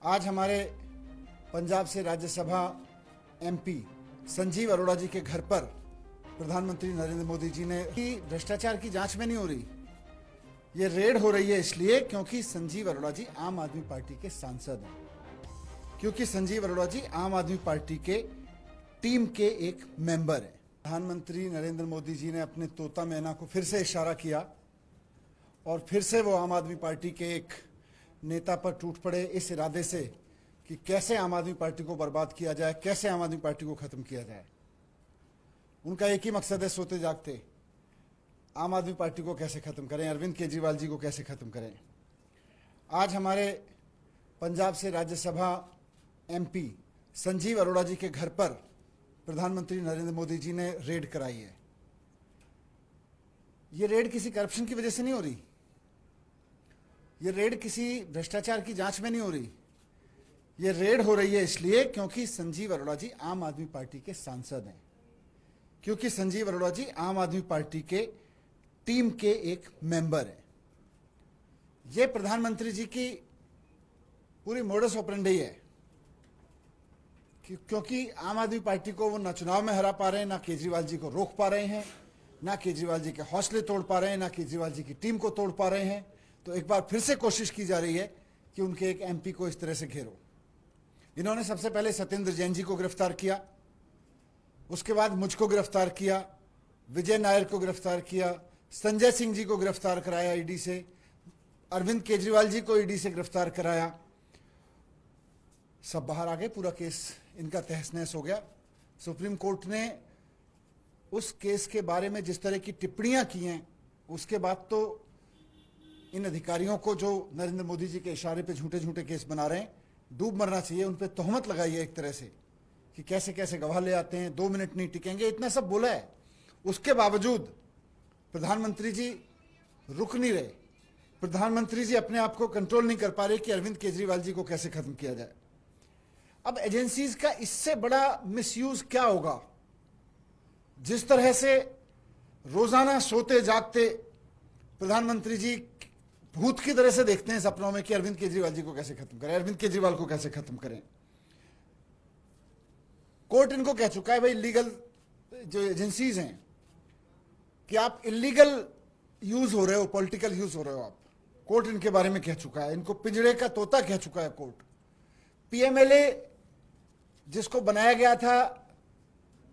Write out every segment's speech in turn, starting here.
आज हमारे पंजाब से राज्यसभा एमपी संजीव अरोड़ा जी के घर पर प्रधानमंत्री नरेंद्र मोदी जी ने कि भ्रष्टाचार की जांच में नहीं हो रही, ये रेड हो रही है इसलिए क्योंकि संजीव अरोड़ा जी आम आदमी पार्टी के सांसद हैं, क्योंकि संजीव अरोड़ा जी आम आदमी पार्टी के टीम के एक मेंबर हैं। प्रधानमंत्री नरेंद्र मोदी जी ने अपने तोता मैना को फिर से इशारा किया और फिर से वो आम आदमी पार्टी के एक नेता पर टूट पड़े इस इरादे से कि कैसे आम आदमी पार्टी को बर्बाद किया जाए, कैसे आम आदमी पार्टी को खत्म किया जाए। उनका एक ही मकसद है, सोते जागते आम आदमी पार्टी को कैसे खत्म करें, अरविंद केजरीवाल जी को कैसे खत्म करें। आज हमारे पंजाब से राज्यसभा एमपी संजीव अरोड़ा जी के घर पर प्रधानमंत्री नरेंद्र मोदी जी ने रेड कराई है। ये रेड किसी करप्शन की वजह से नहीं हो रही, ये रेड किसी भ्रष्टाचार की जांच में नहीं हो रही, ये रेड हो रही है इसलिए क्योंकि संजीव अरोड़ा जी आम आदमी पार्टी के सांसद हैं, क्योंकि संजीव अरोड़ा जी आम आदमी पार्टी के टीम के एक मेंबर हैं। ये प्रधानमंत्री जी की पूरी मोडस ऑपरेंडी है क्योंकि आम आदमी पार्टी को वो ना चुनाव में हरा पा रहे हैं, ना केजरीवाल जी को रोक पा रहे हैं, ना केजरीवाल जी के हौसले तोड़ पा रहे हैं, ना केजरीवाल जी की टीम को तोड़ पा रहे हैं। तो एक बार फिर से कोशिश की जा रही है कि उनके एक एमपी को इस तरह से घेरो। इन्होंने सबसे पहले सत्येंद्र जैन जी को गिरफ्तार किया, उसके बाद मुझको गिरफ्तार किया, विजय नायर को गिरफ्तार किया, संजय सिंह जी को गिरफ्तार कराया ईडी से, अरविंद केजरीवाल जी को ईडी से गिरफ्तार कराया। सब बाहर आ गए, पूरा केस इनका तहस नहस हो गया। सुप्रीम कोर्ट ने उस केस के बारे में जिस तरह की टिप्पणियां की हैं, उसके बाद तो इन अधिकारियों को जो नरेंद्र मोदी जी के इशारे पे झूठे झूठे केस बना रहे हैं, डूब मरना चाहिए। उन पे तोहमत लगाई है एक तरह से कि कैसे कैसे गवाह ले आते हैं, 2 मिनट नहीं टिकेंगे, इतना सब बोला है। उसके बावजूद प्रधानमंत्री जी रुक नहीं रहे, प्रधानमंत्री जी अपने आप को कंट्रोल नहीं कर पा रहे कि अरविंद केजरीवाल जी को कैसे खत्म किया जाए। अब एजेंसीज का इससे बड़ा मिसयूज क्या होगा? जिस तरह से रोजाना सोते जागते प्रधानमंत्री जी भूत की तरह से देखते हैं सपनों में कि अरविंद केजरीवाल जी को कैसे खत्म करें, अरविंद केजरीवाल को कैसे खत्म करें। कोर्ट इनको कह चुका है, भाई लीगल जो एजेंसीज हैं कि आप इलीगल यूज हो रहे हो, पॉलिटिकल यूज हो रहे हो आप। कोर्ट इनके बारे में कह चुका है, इनको पिंजड़े का तोता कह चुका है कोर्ट। पीएमएलए जिसको बनाया गया था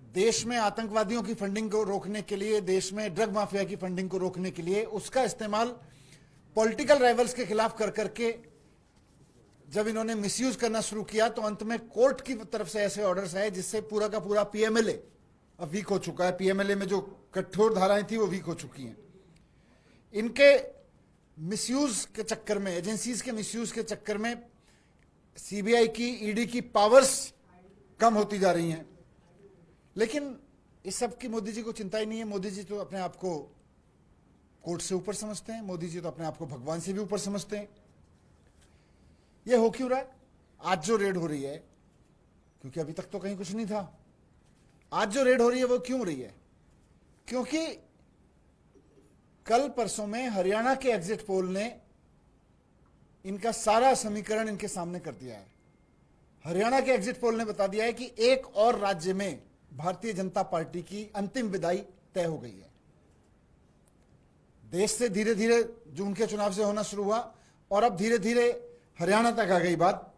देश में आतंकवादियों की फंडिंग को रोकने के लिए, देश में ड्रग माफिया की फंडिंग को रोकने के लिए, उसका इस्तेमाल पॉलिटिकल राइवल्स के खिलाफ कर करके जब इन्होंने मिसयूज करना शुरू किया तो अंत में कोर्ट की तरफ से ऐसे ऑर्डर्स आए जिससे पूरा का पूरा पीएमएलए अब वीक हो चुका है। पीएमएलए में जो कठोर धाराएं थी वो वीक हो चुकी हैं। इनके मिसयूज के चक्कर में, एजेंसीज के मिसयूज के चक्कर में सीबीआई की, ईडी की पावर्स कम होती जा रही हैं। लेकिन इस सब की मोदी जी को चिंता ही नहीं है। मोदी जी तो अपने आप को कोर्ट से ऊपर समझते हैं, मोदी जी तो अपने आप को भगवान से भी ऊपर समझते हैं। ये हो क्यों रहा है? आज जो रेड हो रही है, क्योंकि अभी तक तो कहीं कुछ नहीं था, आज जो रेड हो रही है वो क्यों हो रही है? क्योंकि कल परसों में हरियाणा के एग्जिट पोल ने इनका सारा समीकरण इनके सामने कर दिया है। हरियाणा के एग्जिट पोल ने बता दिया है कि एक और राज्य में भारतीय जनता पार्टी की अंतिम विदाई तय हो गई है। देश से धीरे धीरे जून के चुनाव से होना शुरू हुआ और अब धीरे धीरे हरियाणा तक आ गई बात।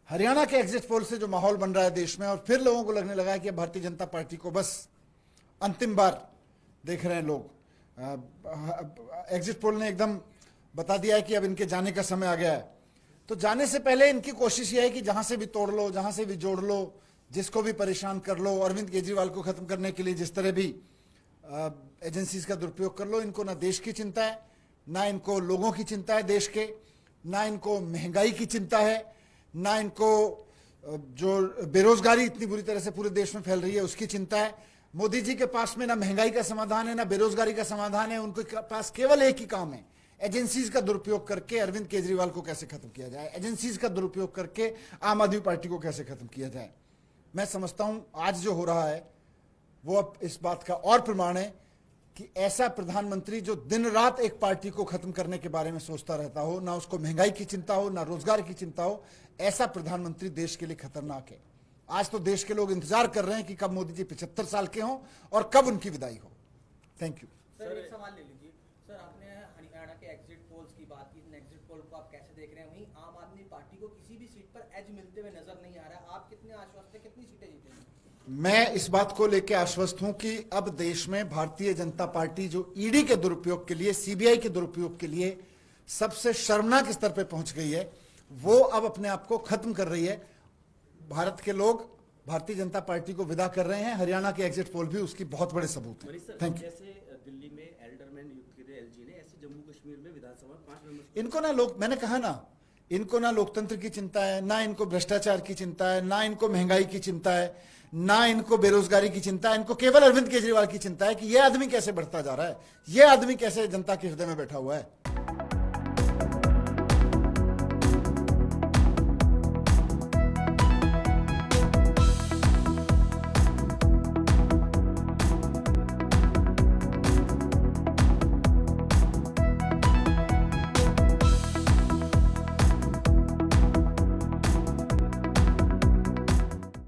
हरियाणा के एग्जिट पोल से जो माहौल बन रहा है देश में, और फिर लोगों को लगने लगा है कि भारतीय जनता पार्टी को बस अंतिम बार देख रहे हैं लोग। एग्जिट पोल ने एकदम बता दिया है कि अब इनके जाने का समय आ गया है। तो जाने से पहले इनकी कोशिश यह है कि जहां से भी तोड़ लो, जहां से भी जोड़ लो, जिसको भी परेशान कर लो, अरविंद केजरीवाल को खत्म करने के लिए जिस तरह भी एजेंसीज का दुरुपयोग कर लो। इनको ना देश की चिंता है, ना इनको लोगों की चिंता है देश के, ना इनको महंगाई की चिंता है, ना इनको जो बेरोजगारी इतनी बुरी तरह से पूरे देश में फैल रही है उसकी चिंता है। मोदी जी के पास में ना महंगाई का समाधान है, ना बेरोजगारी का समाधान है। उनके पास केवल एक ही काम है, एजेंसीज का दुरुपयोग करके अरविंद केजरीवाल को कैसे खत्म किया जाए, एजेंसीज का दुरुपयोग करके आम आदमी पार्टी को कैसे खत्म किया जाए। मैं समझता हूं आज जो हो रहा है वो अब इस बात का और प्रमाण है कि ऐसा प्रधानमंत्री जो दिन रात एक पार्टी को खत्म करने के बारे में सोचता रहता हो, ना उसको महंगाई की चिंता हो, ना रोजगार की चिंता हो, ऐसा प्रधानमंत्री देश के लिए खतरनाक है। आज तो देश के लोग इंतजार कर रहे हैं कि कब मोदी जी 75 साल के हों और कब उनकी विदाई हो। Thank you. सर एक सवाल ले लीजिए। सर आपने हरियाणा के एग्जिट पोल्स की बात की, इन एग्जिट पोल को आप कैसे देख रहे हैं? वहीं आम आदमी पार्टी को किसी भी सीट पर एज मिलते हुए नजर नहीं आ रहा। आप कितने आश्वस्त हैं, कितनी सीटें जीतेंगे? मैं इस बात को लेकर आश्वस्त हूं कि अब देश में भारतीय जनता पार्टी जो ईडी के दुरुपयोग के लिए, सीबीआई के दुरुपयोग के लिए सबसे शर्मनाक स्तर पर पहुंच गई है, वो अब अपने आप को खत्म कर रही है। भारत के लोग भारतीय जनता पार्टी को विदा कर रहे हैं। हरियाणा के एग्जिट पोल भी उसकी बहुत बड़े सबूत हैं। Thank you. जैसे दिल्ली में एल्डरमैन नियुक्त किए थे एलजी ने, ऐसे जम्मू कश्मीर में विधानसभा 5 मेंबर्स। इनको ना लोग, मैंने कहा ना, इनको ना लोकतंत्र की चिंता है, ना इनको भ्रष्टाचार की चिंता है, ना इनको महंगाई की चिंता है, ना इनको बेरोजगारी की चिंता है। इनको केवल अरविंद केजरीवाल की चिंता है कि यह आदमी कैसे बढ़ता जा रहा है, यह आदमी कैसे जनता के हृदय में बैठा हुआ है।